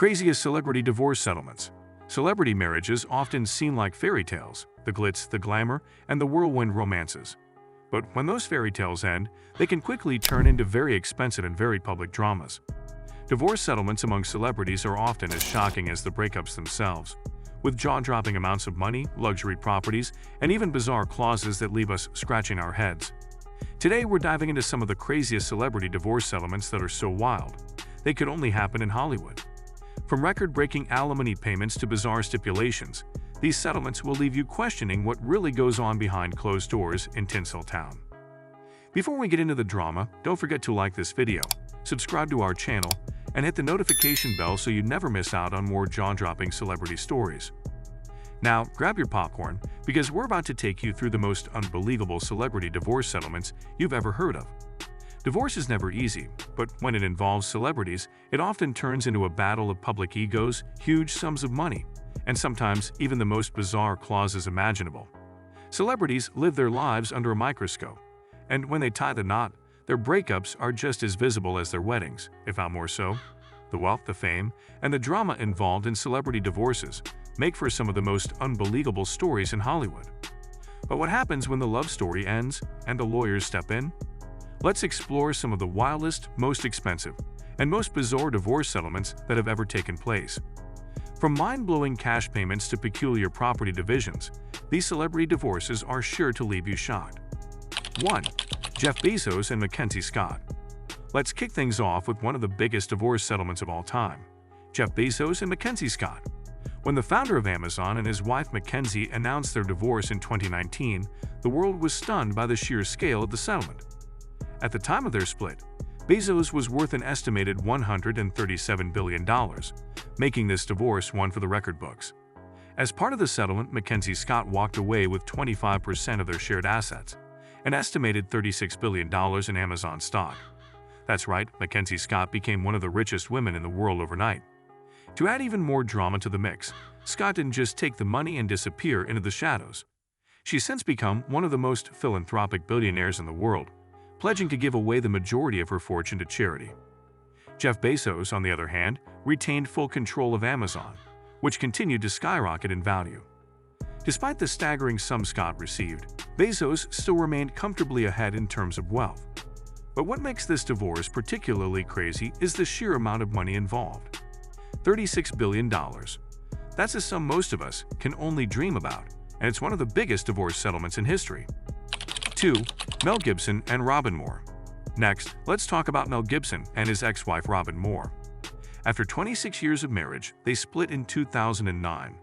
Craziest celebrity divorce settlements. Celebrity marriages often seem like fairy tales, the glitz, the glamour, and the whirlwind romances. But when those fairy tales end, they can quickly turn into very expensive and very public dramas. Divorce settlements among celebrities are often as shocking as the breakups themselves, with jaw-dropping amounts of money, luxury properties, and even bizarre clauses that leave us scratching our heads. Today, we're diving into some of the craziest celebrity divorce settlements that are so wild, they could only happen in Hollywood. From record-breaking alimony payments to bizarre stipulations, these settlements will leave you questioning what really goes on behind closed doors in Tinseltown. Before we get into the drama, don't forget to like this video, subscribe to our channel, and hit the notification bell so you never miss out on more jaw-dropping celebrity stories. Now, grab your popcorn, because we're about to take you through the most unbelievable celebrity divorce settlements you've ever heard of. Divorce is never easy, but when it involves celebrities, it often turns into a battle of public egos, huge sums of money, and sometimes even the most bizarre clauses imaginable. Celebrities live their lives under a microscope, and when they tie the knot, their breakups are just as visible as their weddings, if not more so. The wealth, the fame, and the drama involved in celebrity divorces make for some of the most unbelievable stories in Hollywood. But what happens when the love story ends and the lawyers step in? Let's explore some of the wildest, most expensive, and most bizarre divorce settlements that have ever taken place. From mind-blowing cash payments to peculiar property divisions, these celebrity divorces are sure to leave you shocked. 1. Jeff Bezos and Mackenzie Scott. Let's kick things off with one of the biggest divorce settlements of all time, Jeff Bezos and Mackenzie Scott. When the founder of Amazon and his wife Mackenzie announced their divorce in 2019, the world was stunned by the sheer scale of the settlement. At the time of their split, Bezos was worth an estimated $137 billion, making this divorce one for the record books. As part of the settlement, Mackenzie Scott walked away with 25% of their shared assets, an estimated $36 billion in Amazon stock. That's right, Mackenzie Scott became one of the richest women in the world overnight. To add even more drama to the mix, Scott didn't just take the money and disappear into the shadows. She's since become one of the most philanthropic billionaires in the world, pledging to give away the majority of her fortune to charity. Jeff Bezos, on the other hand, retained full control of Amazon, which continued to skyrocket in value. Despite the staggering sum Scott received, Bezos still remained comfortably ahead in terms of wealth. But what makes this divorce particularly crazy is the sheer amount of money involved. $36 billion. That's a sum most of us can only dream about, and it's one of the biggest divorce settlements in history. 2. Mel Gibson and Robin Moore. Next, let's talk about Mel Gibson and his ex-wife Robin Moore. After 26 years of marriage, they split in 2009,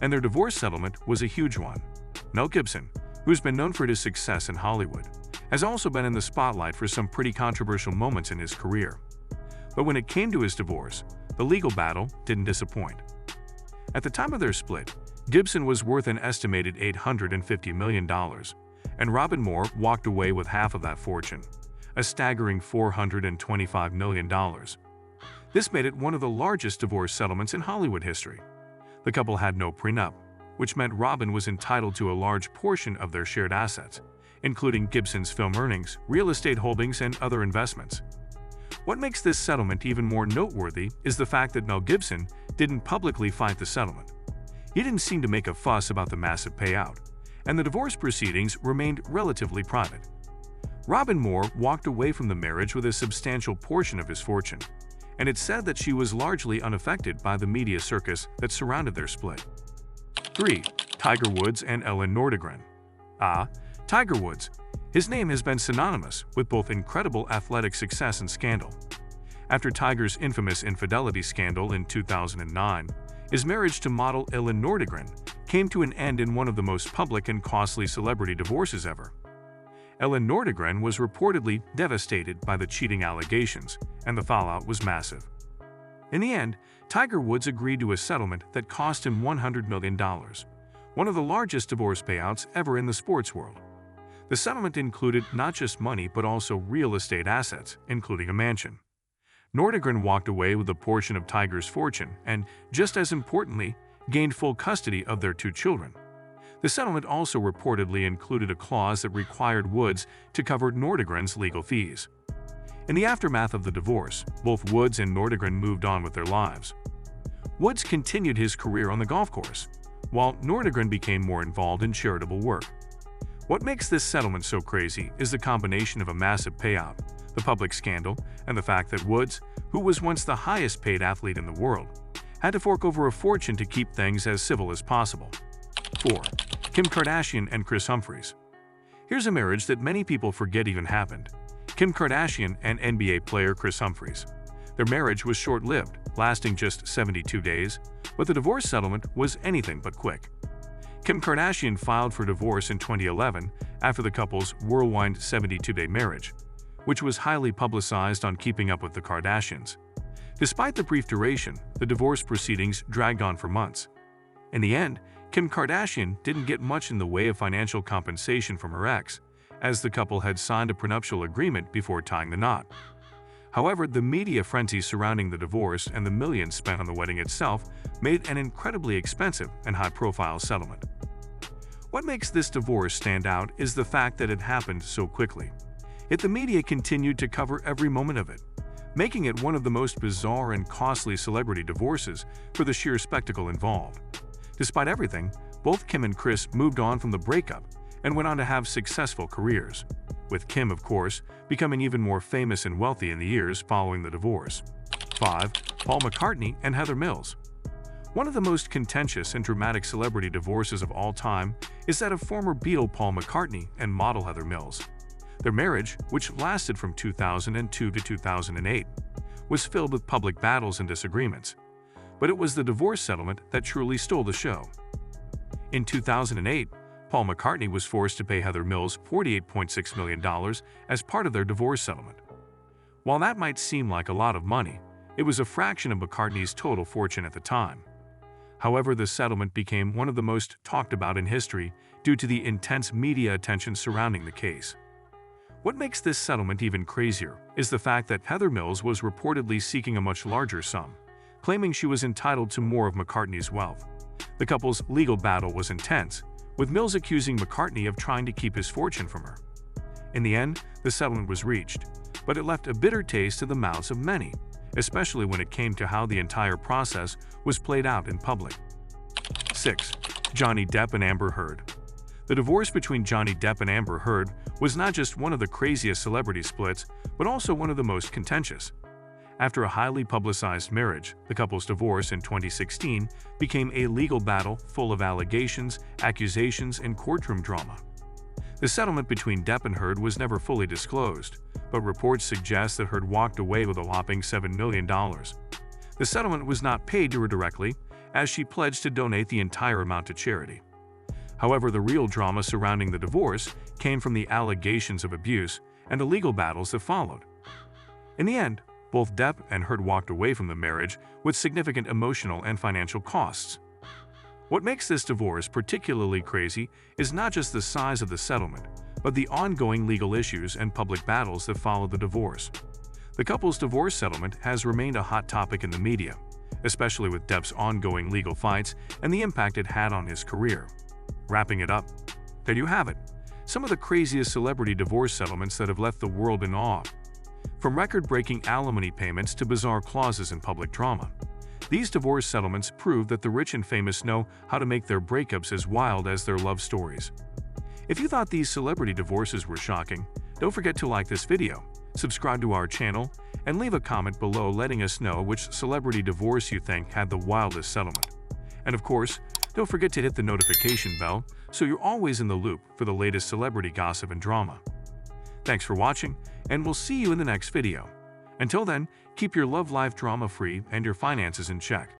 and their divorce settlement was a huge one. Mel Gibson, who's been known for his success in Hollywood, has also been in the spotlight for some pretty controversial moments in his career. But when it came to his divorce, the legal battle didn't disappoint. At the time of their split, Gibson was worth an estimated $850 million, and Robin Moore walked away with half of that fortune, a staggering $425 million. This made it one of the largest divorce settlements in Hollywood history. The couple had no prenup, which meant Robin was entitled to a large portion of their shared assets, including Gibson's film earnings, real estate holdings, and other investments. What makes this settlement even more noteworthy is the fact that Mel Gibson didn't publicly fight the settlement. He didn't seem to make a fuss about the massive payout, and the divorce proceedings remained relatively private. Robin Moore walked away from the marriage with a substantial portion of his fortune, and it's said that she was largely unaffected by the media circus that surrounded their split. 3. Tiger Woods and Ellen Nordegren. Tiger Woods. His name has been synonymous with both incredible athletic success and scandal. After Tiger's infamous infidelity scandal in 2009, his marriage to model Ellen Nordegren came to an end in one of the most public and costly celebrity divorces ever. Ellen Nordegren was reportedly devastated by the cheating allegations, and the fallout was massive. In the end, Tiger Woods agreed to a settlement that cost him $100 million, one of the largest divorce payouts ever in the sports world. The settlement included not just money but also real estate assets, including a mansion. Nordegren walked away with a portion of Tiger's fortune and, just as importantly, gained full custody of their 2 children. The settlement also reportedly included a clause that required Woods to cover Nordegren's legal fees. In the aftermath of the divorce, both Woods and Nordegren moved on with their lives. Woods continued his career on the golf course, while Nordegren became more involved in charitable work. What makes this settlement so crazy is the combination of a massive payout, the public scandal, and the fact that Woods, who was once the highest-paid athlete in the world, had to fork over a fortune to keep things as civil as possible. 4. Kim Kardashian and Kris Humphries. Here's a marriage that many people forget even happened. Kim Kardashian and NBA player Kris Humphries. Their marriage was short-lived, lasting just 72 days, but the divorce settlement was anything but quick. Kim Kardashian filed for divorce in 2011 after the couple's whirlwind 72-day marriage, which was highly publicized on Keeping Up with the Kardashians. Despite the brief duration, the divorce proceedings dragged on for months. In the end, Kim Kardashian didn't get much in the way of financial compensation from her ex, as the couple had signed a prenuptial agreement before tying the knot. However, the media frenzy surrounding the divorce and the millions spent on the wedding itself made an incredibly expensive and high-profile settlement. What makes this divorce stand out is the fact that it happened so quickly. Yet the media continued to cover every moment of it, making it one of the most bizarre and costly celebrity divorces for the sheer spectacle involved. Despite everything, both Kim and Kris moved on from the breakup and went on to have successful careers, with Kim, of course, becoming even more famous and wealthy in the years following the divorce. 5. Paul McCartney and Heather Mills. One of the most contentious and dramatic celebrity divorces of all time is that of former Beatle Paul McCartney and model Heather Mills. Their marriage, which lasted from 2002 to 2008, was filled with public battles and disagreements, but it was the divorce settlement that truly stole the show. In 2008, Paul McCartney was forced to pay Heather Mills $48.6 million as part of their divorce settlement. While that might seem like a lot of money, it was a fraction of McCartney's total fortune at the time. However, the settlement became one of the most talked about in history due to the intense media attention surrounding the case. What makes this settlement even crazier is the fact that Heather Mills was reportedly seeking a much larger sum, claiming she was entitled to more of McCartney's wealth. The couple's legal battle was intense, with Mills accusing McCartney of trying to keep his fortune from her. In the end, the settlement was reached, but it left a bitter taste in the mouths of many, especially when it came to how the entire process was played out in public. 6. Johnny Depp and Amber Heard. The divorce between Johnny Depp and Amber Heard was not just one of the craziest celebrity splits, but also one of the most contentious. After a highly publicized marriage, the couple's divorce in 2016 became a legal battle full of allegations, accusations, and courtroom drama. The settlement between Depp and Heard was never fully disclosed, but reports suggest that Heard walked away with a whopping $7 million. The settlement was not paid to her directly, as she pledged to donate the entire amount to charity. However, the real drama surrounding the divorce came from the allegations of abuse and the legal battles that followed. In the end, both Depp and Heard walked away from the marriage with significant emotional and financial costs. What makes this divorce particularly crazy is not just the size of the settlement, but the ongoing legal issues and public battles that followed the divorce. The couple's divorce settlement has remained a hot topic in the media, especially with Depp's ongoing legal fights and the impact it had on his career. Wrapping it up, there you have it, some of the craziest celebrity divorce settlements that have left the world in awe. From record-breaking alimony payments to bizarre clauses in public drama, these divorce settlements prove that the rich and famous know how to make their breakups as wild as their love stories. If you thought these celebrity divorces were shocking, don't forget to like this video, subscribe to our channel, and leave a comment below letting us know which celebrity divorce you think had the wildest settlement. And of course, don't forget to hit the notification bell so you're always in the loop for the latest celebrity gossip and drama. Thanks for watching, and we'll see you in the next video. Until then, keep your love life drama-free and your finances in check.